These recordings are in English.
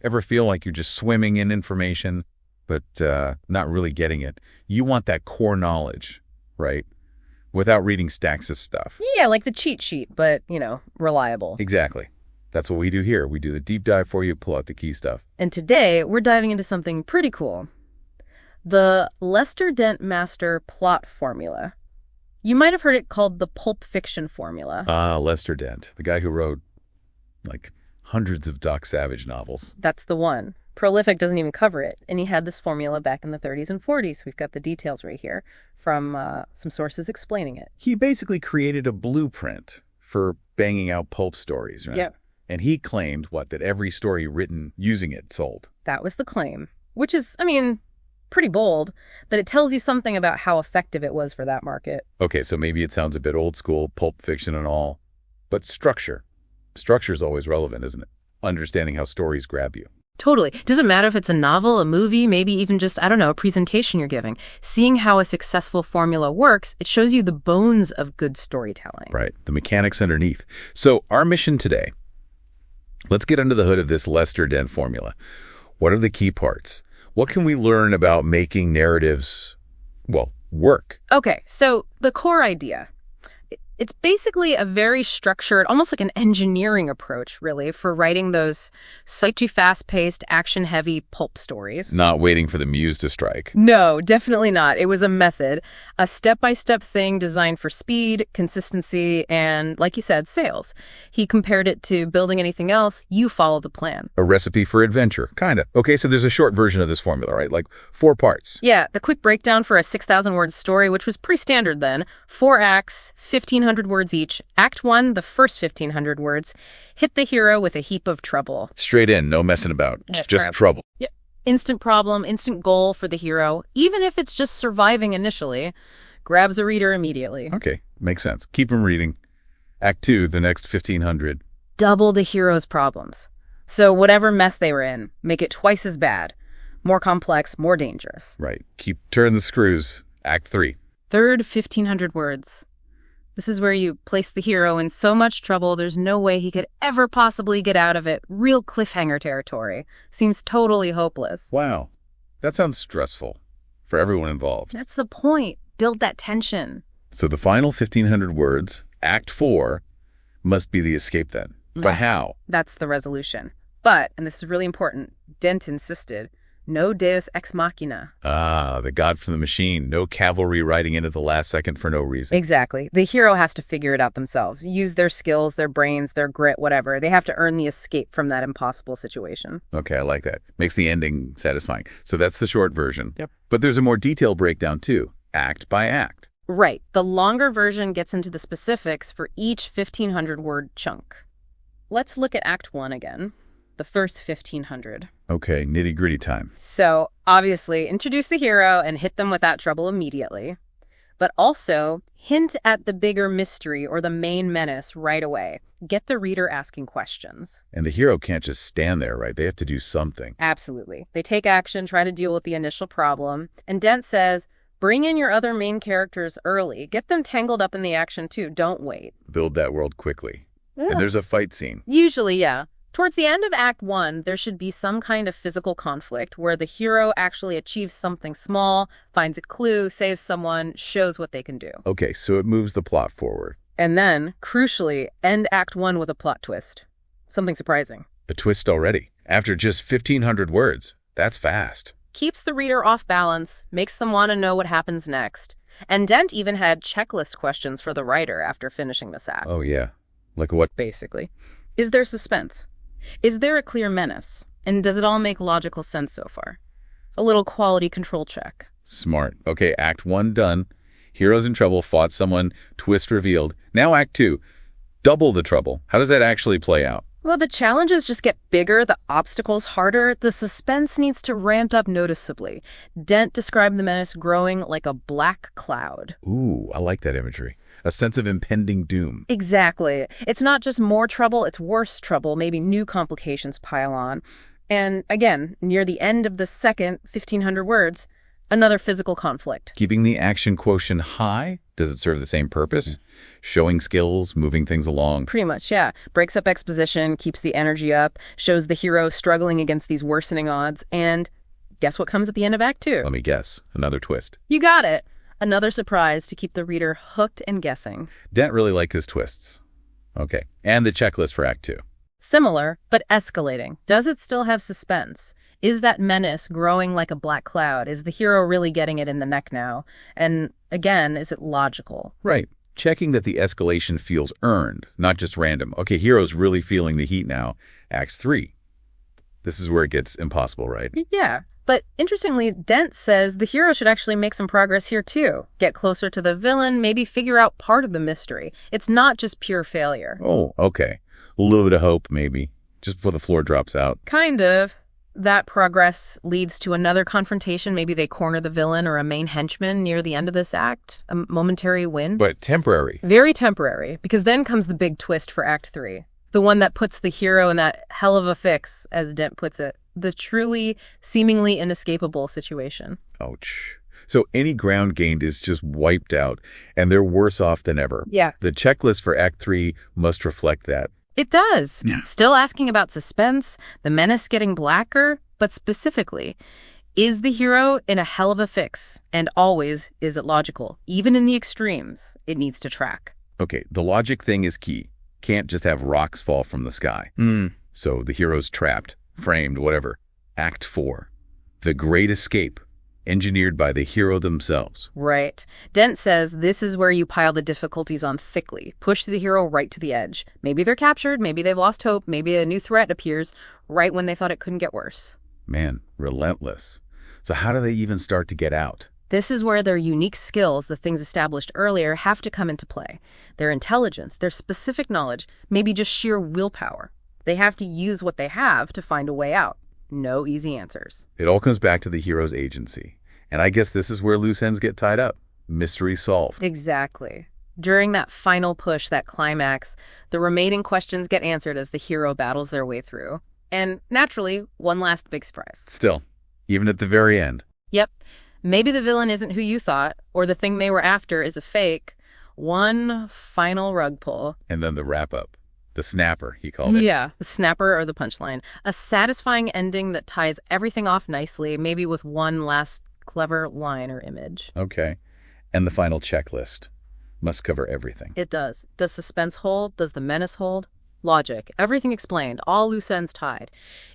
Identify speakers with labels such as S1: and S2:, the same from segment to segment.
S1: Ever feel like you're just swimming in information, but not really getting it? You want that core knowledge, right? Without reading stacks of stuff.
S2: Yeah, like the cheat sheet, but, reliable.
S1: Exactly. That's what we do here. We do the deep dive for you, pull out the key stuff.
S2: And today, we're diving into something pretty cool. The Lester-Dent Master Plot Formula. You might have heard it called the Pulp Fiction Formula.
S1: Lester Dent, the guy who wrote, like, hundreds of Doc Savage novels.
S2: That's the one. Prolific doesn't even cover it, and he had this formula back in the 30s and 40s. We've got the details right here from some sources explaining it.
S1: He basically created a blueprint for banging out pulp stories, right?
S2: Yep.
S1: And he claimed, that every story written using it sold.
S2: That was the claim, which is, pretty bold, but it tells you something about how effective it was for that market.
S1: Okay, so maybe it sounds a bit old school, Pulp Fiction and all, but structure. Structure is always relevant, isn't it? Understanding how stories grab you.
S2: Totally. Doesn't matter if it's a novel, a movie, maybe even just, a presentation you're giving. Seeing how a successful formula works, it shows you the bones of good storytelling.
S1: Right, the mechanics underneath. So our mission today, let's get under the hood of this Lester-Dent formula. What are the key parts? What can we learn about making narratives, work?
S2: Okay, so the core idea. It's basically a very structured, almost like an engineering approach, really, for writing those slightly fast-paced, action-heavy pulp stories.
S1: Not waiting for the muse to strike.
S2: No, definitely not. It was a method, a step-by-step thing designed for speed, consistency, and, like you said, sales. He compared it to building anything else. You follow the plan.
S1: A recipe for adventure, kind of. Okay, so there's a short version of this formula, right? Like 4 parts.
S2: Yeah, the quick breakdown for a 6,000-word story, which was pretty standard then. 4 acts, 1,500 words each. Act 1, the first 1,500 words. Hit the hero with a heap of trouble.
S1: Straight in, no messing about. Just trouble.
S2: Yep. Instant problem, instant goal for the hero, even if it's just surviving initially, grabs a reader immediately.
S1: Okay, makes sense. Keep them reading. Act 2, the next 1,500.
S2: Double the hero's problems. So whatever mess they were in, make it twice as bad. More complex, more dangerous.
S1: Right. Keep turning the screws. Act 3.
S2: Third 1,500 words. This is where you place the hero in so much trouble there's no way he could ever possibly get out of it. Real cliffhanger territory. Seems totally hopeless.
S1: Wow. That sounds stressful for everyone involved.
S2: That's the point. Build that tension.
S1: So the final 1,500 words, Act 4, must be the escape then. But how?
S2: That's the resolution. But, and this is really important, Dent insisted, no deus ex machina.
S1: The god from the machine. No cavalry riding in at the last second for no reason.
S2: Exactly. The hero has to figure it out themselves. Use their skills, their brains, their grit, whatever. They have to earn the escape from that impossible situation.
S1: Okay, I like that. Makes the ending satisfying. So that's the short version.
S2: Yep.
S1: But there's a more detailed breakdown too, act by act.
S2: Right. The longer version gets into the specifics for each 1,500-word chunk. Let's look at Act 1 again. The first 1,500.
S1: Okay, nitty-gritty time.
S2: So, obviously, introduce the hero and hit them with that trouble immediately. But also, hint at the bigger mystery or the main menace right away. Get the reader asking questions.
S1: And the hero can't just stand there, right? They have to do something.
S2: Absolutely. They take action, try to deal with the initial problem. And Dent says, bring in your other main characters early. Get them tangled up in the action, too. Don't wait.
S1: Build that world quickly.
S2: Yeah.
S1: And there's a fight scene.
S2: Usually, yeah. Towards the end of Act 1, there should be some kind of physical conflict where the hero actually achieves something small, finds a clue, saves someone, shows what they can do.
S1: Okay, so it moves the plot forward.
S2: And then, crucially, end Act 1 with a plot twist. Something surprising.
S1: A twist already. After just 1,500 words. That's fast.
S2: Keeps the reader off balance, makes them want to know what happens next. And Dent even had checklist questions for the writer after finishing this act.
S1: Oh, yeah. Like what?
S2: Basically. Is there suspense? Is there a clear menace? And does it all make logical sense so far? A little quality control check.
S1: Smart. Okay, Act 1 done. Heroes in trouble, fought someone, twist revealed. Now Act 2. Double the trouble. How does that actually play out?
S2: Well, the challenges just get bigger, the obstacles harder, the suspense needs to ramp up noticeably. Dent described the menace growing like a black cloud.
S1: Ooh, I like that imagery. A sense of impending doom.
S2: Exactly. It's not just more trouble, it's worse trouble. Maybe new complications pile on. And again, near the end of the second 1,500 words, another physical conflict.
S1: Keeping the action quotient high, Does it serve the same purpose? Showing skills, moving things along?
S2: Pretty much, yeah. Breaks up exposition, keeps the energy up, shows the hero struggling against these worsening odds, and guess what comes at the end of Act 2?
S1: Let me guess. Another twist.
S2: You got it. Another surprise to keep the reader hooked and guessing.
S1: Dent really liked his twists. Okay. And the checklist for Act 2.
S2: Similar, but escalating. Does it still have suspense? Is that menace growing like a black cloud? Is the hero really getting it in the neck now? And again, is it logical?
S1: Right. Checking that the escalation feels earned, not just random. Okay, hero's really feeling the heat now. Act 3. This is where it gets impossible, right?
S2: Yeah. But interestingly, Dent says the hero should actually make some progress here too. Get closer to the villain, maybe figure out part of the mystery. It's not just pure failure.
S1: Oh, okay. A little bit of hope, maybe, just before the floor drops out.
S2: Kind of. That progress leads to another confrontation. Maybe they corner the villain or a main henchman near the end of this act. A momentary win.
S1: But temporary.
S2: Very temporary, because then comes the big twist for Act 3. The one that puts the hero in that hell of a fix, as Dent puts it. The truly, seemingly inescapable situation.
S1: Ouch. So any ground gained is just wiped out, and they're worse off than ever.
S2: Yeah.
S1: The checklist for Act 3 must reflect that.
S2: It does.
S1: Yeah.
S2: Still asking about suspense, the menace getting blacker, but specifically, is the hero in a hell of a fix? And always, is it logical? Even in the extremes, it needs to track.
S1: Okay, the logic thing is key. Can't just have rocks fall from the sky. So the hero's trapped, framed, whatever. Act 4. The Great Escape, engineered by the hero themselves.
S2: Right. Dent says this is where you pile the difficulties on thickly. Push the hero right to the edge. Maybe they're captured, maybe they've lost hope, maybe a new threat appears right when they thought it couldn't get worse.
S1: Man, relentless. So how do they even start to get out?
S2: This is where their unique skills, the things established earlier, have to come into play. Their intelligence, their specific knowledge, maybe just sheer willpower. They have to use what they have to find a way out. No easy answers.
S1: It all comes back to the hero's agency. And I guess this is where loose ends get tied up. Mystery solved.
S2: Exactly. During that final push, that climax, the remaining questions get answered as the hero battles their way through. And naturally, one last big surprise.
S1: Still, even at the very end.
S2: Yep. Maybe the villain isn't who you thought, or the thing they were after is a fake. One final rug pull.
S1: And then the wrap-up. The snapper, he called it.
S2: Yeah, the snapper or the punchline. A satisfying ending that ties everything off nicely, maybe with one last clever line or image.
S1: Okay. And the final checklist must cover everything.
S2: It does. Does suspense hold? Does the menace hold? Logic. Everything explained. All loose ends tied.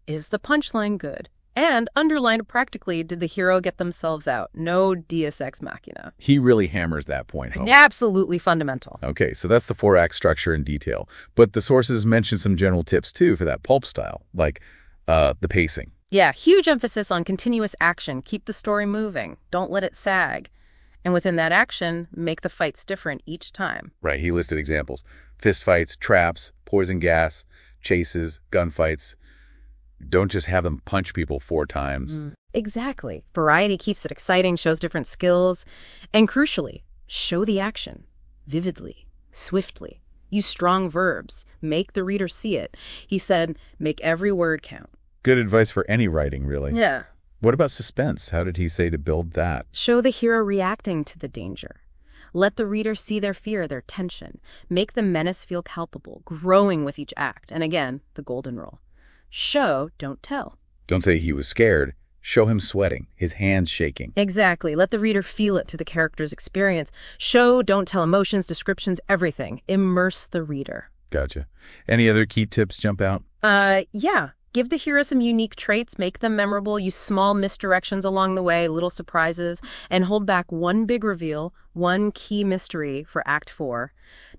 S2: Is the punchline good? And underlined practically, did the hero get themselves out? No deus ex machina.
S1: He really hammers that point home.
S2: Absolutely fundamental.
S1: Okay, so that's the 4-act structure in detail. But the sources mention some general tips, too, for that pulp style, like the pacing.
S2: Yeah, huge emphasis on continuous action. Keep the story moving. Don't let it sag. And within that action, make the fights different each time.
S1: Right, he listed examples. Fist fights, traps, poison gas, chases, gunfights. Don't just have them punch people 4 times.
S2: Exactly. Variety keeps it exciting, shows different skills. And crucially, show the action. Vividly. Swiftly. Use strong verbs. Make the reader see it. He said, make every word count.
S1: Good advice for any writing, really.
S2: Yeah.
S1: What about suspense? How did he say to build that?
S2: Show the hero reacting to the danger. Let the reader see their fear, their tension. Make the menace feel palpable, growing with each act. And again, the golden rule. Show, don't tell.
S1: Don't say he was scared. Show him sweating, his hands shaking.
S2: Exactly. Let the reader feel it through the character's experience. Show, don't tell emotions, descriptions, everything. Immerse the reader.
S1: Gotcha. Any other key tips jump out?
S2: Yeah. Give the hero some unique traits, make them memorable, use small misdirections along the way, little surprises, and hold back one big reveal, one key mystery for Act 4.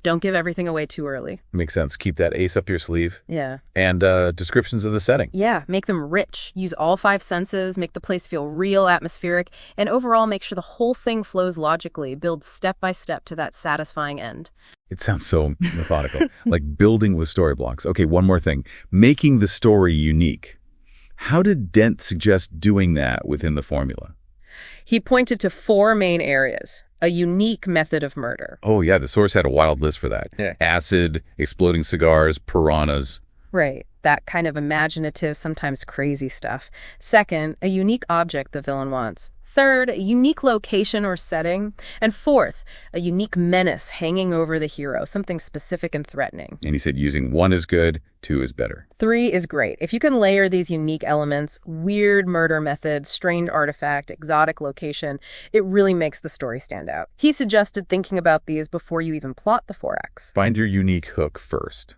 S2: Don't give everything away too early.
S1: Makes sense. Keep that ace up your sleeve.
S2: Yeah.
S1: And descriptions of the setting.
S2: Yeah, make them rich. Use all 5 senses, make the place feel real, atmospheric, and overall make sure the whole thing flows logically, build step by step to that satisfying end.
S1: It sounds so methodical, like building with story blocks. Okay, one more thing. Making the story unique. How did Dent suggest doing that within the formula?
S2: He pointed to 4 main areas. A unique method of murder.
S1: Oh, yeah, the source had a wild list for that.
S2: Yeah.
S1: Acid, exploding cigars, piranhas.
S2: Right. That kind of imaginative, sometimes crazy stuff. Second, a unique object the villain wants. Third, a unique location or setting. And fourth, a unique menace hanging over the hero, something specific and threatening.
S1: And he said using 1 is good, 2 is better.
S2: 3 is great. If you can layer these unique elements, weird murder method, strange artifact, exotic location, it really makes the story stand out. He suggested thinking about these before you even plot the 4 acts.
S1: Find your unique hook first.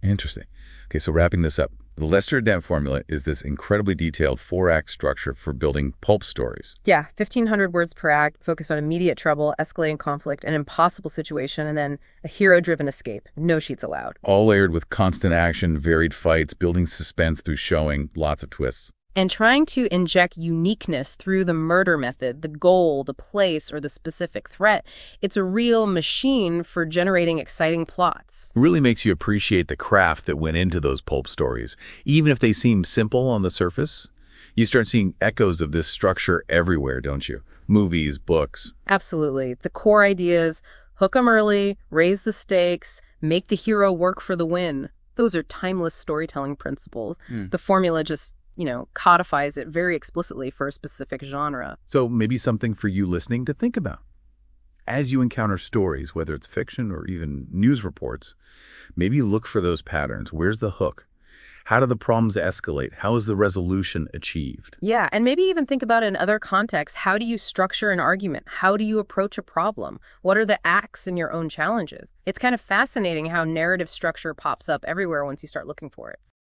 S1: Interesting. Okay, so wrapping this up, the Lester-Dent formula is this incredibly detailed 4-act structure for building pulp stories.
S2: Yeah, 1,500 words per act, focused on immediate trouble, escalating conflict, an impossible situation, and then a hero-driven escape. No cheats allowed.
S1: All layered with constant action, varied fights, building suspense through showing, lots of twists.
S2: And trying to inject uniqueness through the murder method, the goal, the place, or the specific threat. It's a real machine for generating exciting plots.
S1: It really makes you appreciate the craft that went into those pulp stories. Even if they seem simple on the surface, you start seeing echoes of this structure everywhere, don't you? Movies, books.
S2: Absolutely. The core ideas: hook 'em early, raise the stakes, make the hero work for the win. Those are timeless storytelling principles. The formula just codifies it very explicitly for a specific genre.
S1: So maybe something for you listening to think about. As you encounter stories, whether it's fiction or even news reports, maybe look for those patterns. Where's the hook? How do the problems escalate? How is the resolution achieved?
S2: Yeah, and maybe even think about it in other contexts. How do you structure an argument? How do you approach a problem? What are the acts in your own challenges? It's kind of fascinating how narrative structure pops up everywhere once you start looking for it.